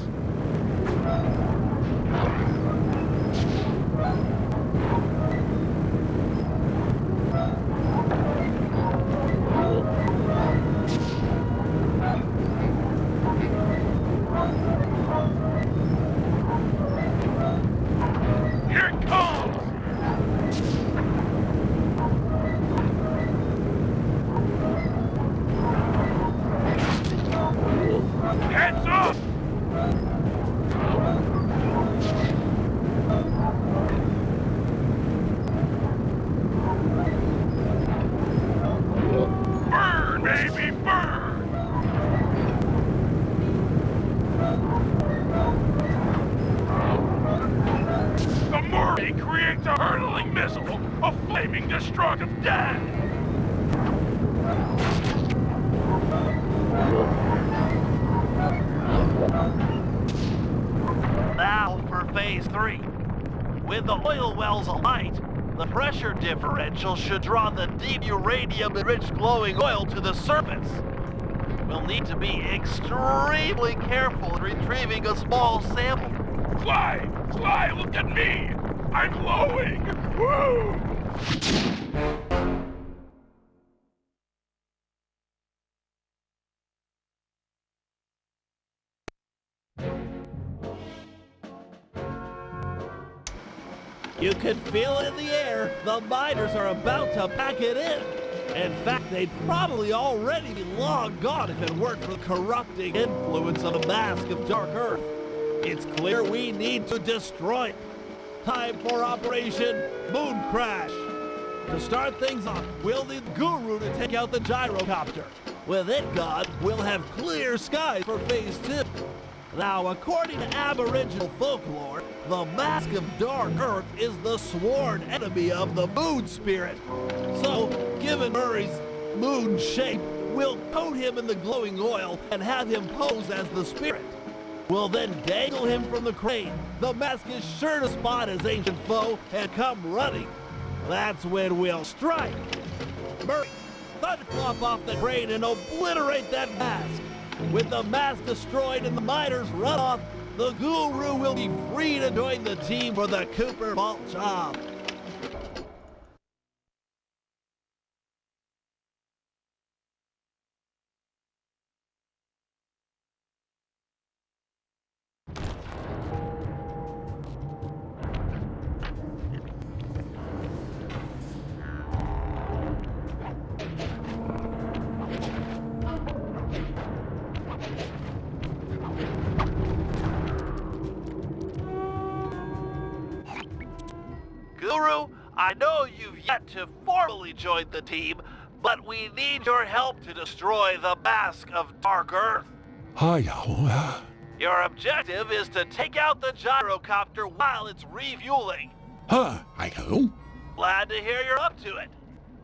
Here it comes! Heads up! Burn, baby, burn! The Murray creates a hurtling missile of flaming destructive death! Now for phase 3. With the oil wells alight, the pressure differential should draw the deep uranium-enriched glowing oil to the surface. We'll need to be extremely careful in retrieving a small sample. Sly! Sly, look at me! I'm glowing! Woo! You can feel it in the air. The miners are about to pack it in. In fact, they'd probably already be long gone if it weren't for the corrupting influence of a mask of dark earth. It's clear we need to destroy it. Time for Operation Moon Crash. To start things off, we'll need Guru to take out the gyrocopter. With it gone, we'll have clear skies for phase 2. Now, according to Aboriginal folklore, the Mask of Dark Earth is the sworn enemy of the moon spirit. So, given Murray's moon shape, we'll coat him in the glowing oil and have him pose as the spirit. We'll then dangle him from the crane. The mask is sure to spot his ancient foe and come running. That's when we'll strike. Murray, thunderclap off the crane and obliterate that mask. With the mask destroyed and the miners run off, the Guru will be free to join the team for the Cooper Vault job. Guru, I know you've yet to formally join the team, but we need your help to destroy the Mask of Dark Earth. Hiya. Your objective is to take out the gyrocopter while it's refueling. Hiya. Glad to hear you're up to it.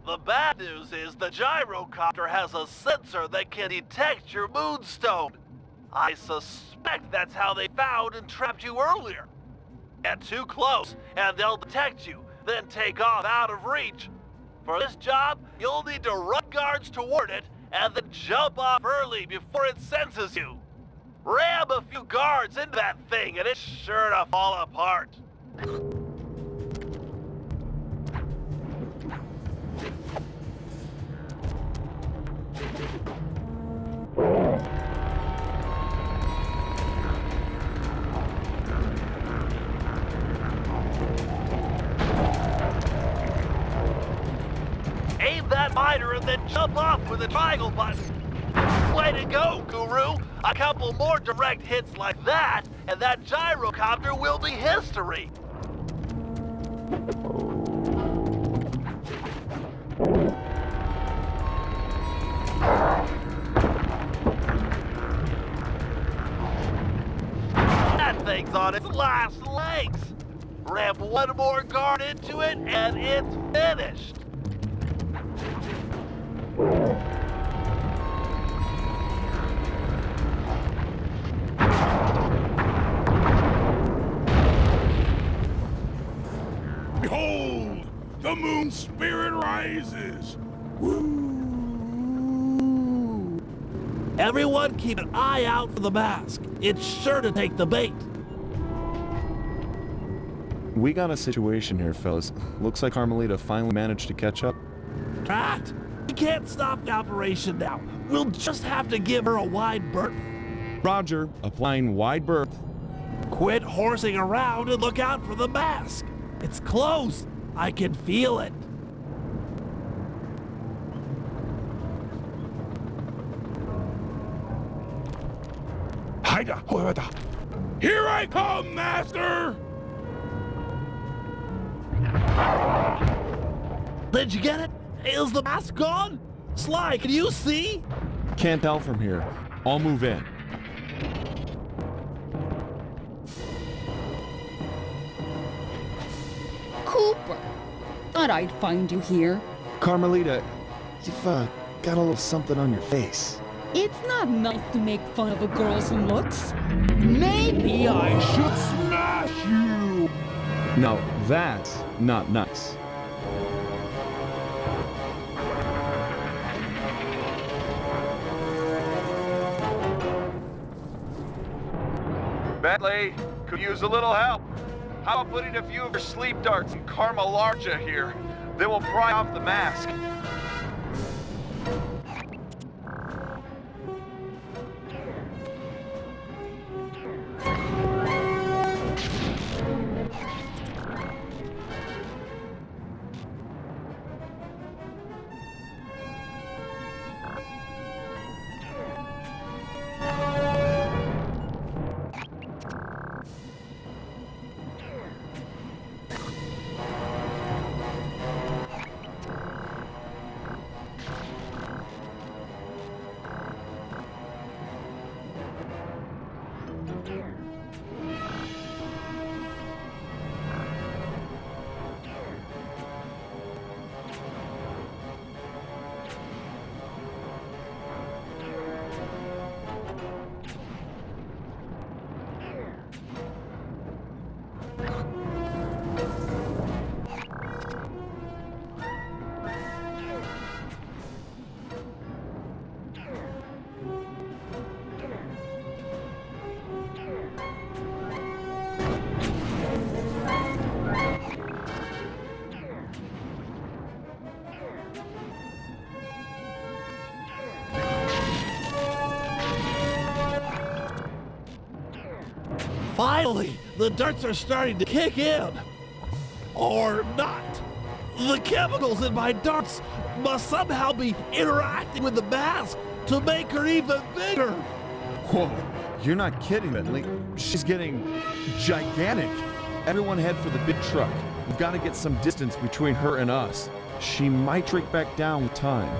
The bad news is the gyrocopter has a sensor that can detect your moonstone. I suspect that's how they found and trapped you earlier. Get too close, and they'll detect you, then take off out of reach. For this job, you'll need to run guards toward it, and then jump off early before it senses you. Ram a few guards into that thing, and it's sure to fall apart. Aim that miner and then jump off with the triangle button. Way to go, Guru! A couple more direct hits like that, and that gyrocopter will be history. That thing's on its last legs. Ram one more guard into it, and it's finished. Behold, the moon spirit rises. Everyone keep an eye out for the mask. It's sure to take the bait. We got a situation here, fellas. Looks like Carmelita finally managed to catch up. Rat! We can't stop the operation now. We'll just have to give her a wide berth. Roger, applying wide berth. Quit horsing around and look out for the mask. It's close. I can feel it. Here I come, Master! Did you get it? Is the mask gone? Sly, can you see? Can't tell from here. I'll move in. Cooper! Thought I'd find you here. Carmelita, you've got a little something on your face. It's not nice to make fun of a girl's looks. Maybe I should smash you! Now, that's not nice. Bentley, could use a little help. How about putting a few of your sleep darts in Karma Larja here? They will pry off the mask. Finally, the darts are starting to kick in. Or not. The chemicals in my darts must somehow be interacting with the mask to make her even bigger. Whoa, you're not kidding, Bentley. She's getting gigantic. Everyone head for the big truck. We've got to get some distance between her and us. She might shrink back down with time.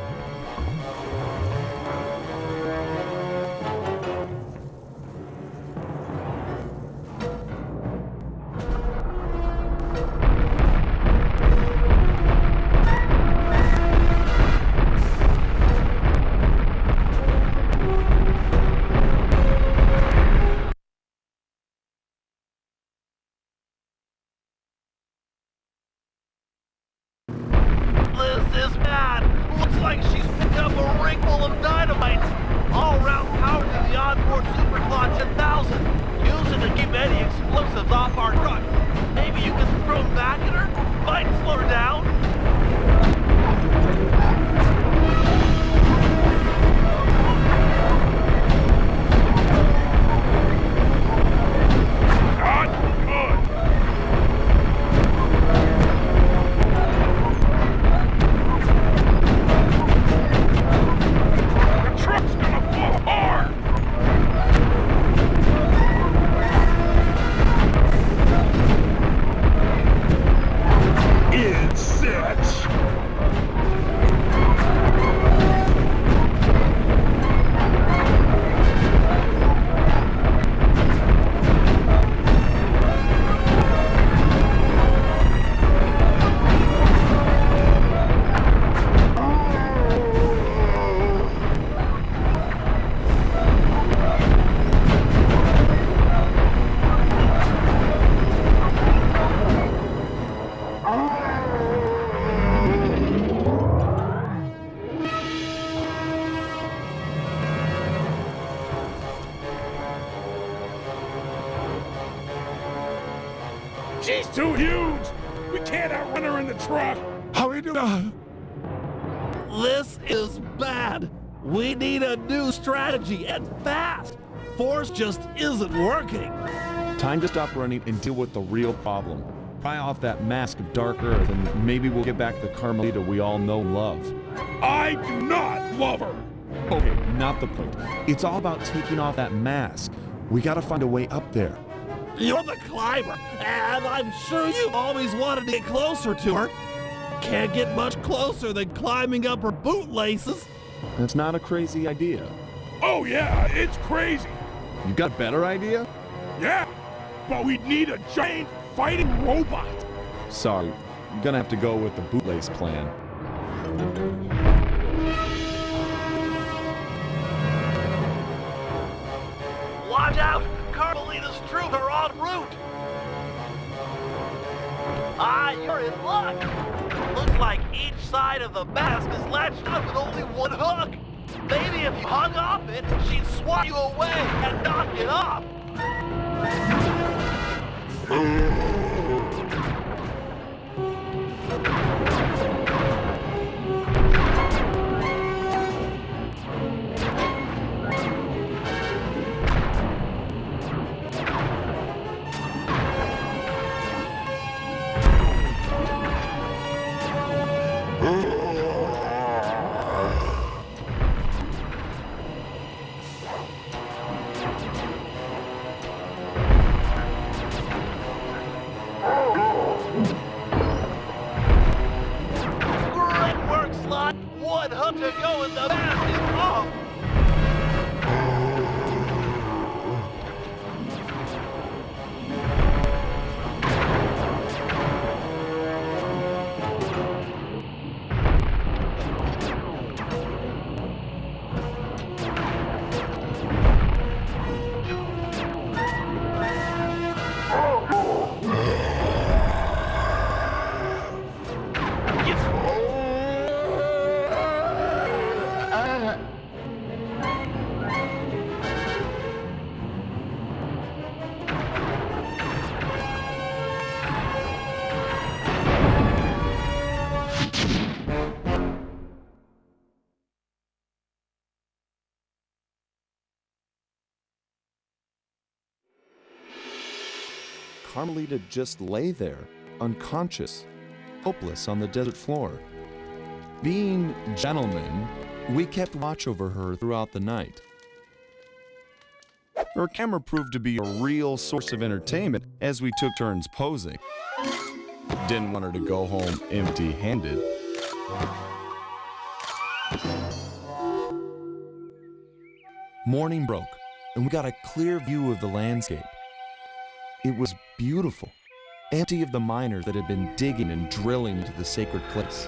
This is bad. Looks like she's picked up a ring full of dynamite. All round power to the onboard Superclaw 10,000. Use it to keep any explosives off our truck. Maybe you can throw them back at her? Might slow her down. Not good. The truck's gonna fall hard. It's set. She's too huge. We can't outrun her in the truck. How we doing? This is bad. We need a new strategy and fast. Force just isn't working. Time to stop running and deal with the real problem. Pry off that mask of dark earth and maybe we'll get back the Carmelita we all know and love. I do not love her. Okay, not the point. It's all about taking off that mask. We gotta find a way up there. You're the climber, and I'm sure you've always wanted to get closer to her. Can't get much closer than climbing up her bootlaces. That's not a crazy idea. Oh yeah, it's crazy. You got a better idea? Yeah, but we'd need a giant fighting robot. Sorry, I'm gonna have to go with the bootlace plan. Watch out! Carmelita's troops are en route! Ah, you're in luck! Looks like each side of the mask is latched up with only one hook. Maybe if you hung off it, she'd swat you away and knock it off. Great work, Slot! One hook to go and the mask is off! Carmelita just lay there, unconscious, hopeless on the desert floor. Being gentlemen, we kept watch over her throughout the night. Her camera proved to be a real source of entertainment as we took turns posing. Didn't want her to go home empty-handed. Morning broke, and we got a clear view of the landscape. It was beautiful, empty of the miners that had been digging and drilling into the sacred place.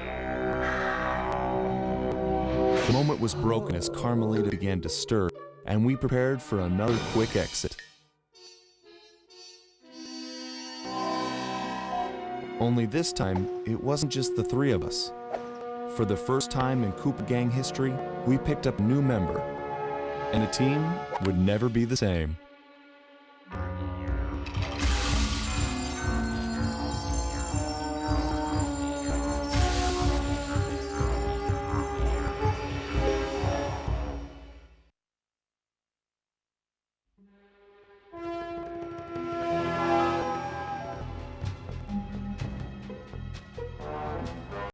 The moment was broken as Carmelita began to stir, and we prepared for another quick exit. Only this time, it wasn't just the three of us. For the first time in Koopa Gang history, we picked up a new member, and the team would never be the same.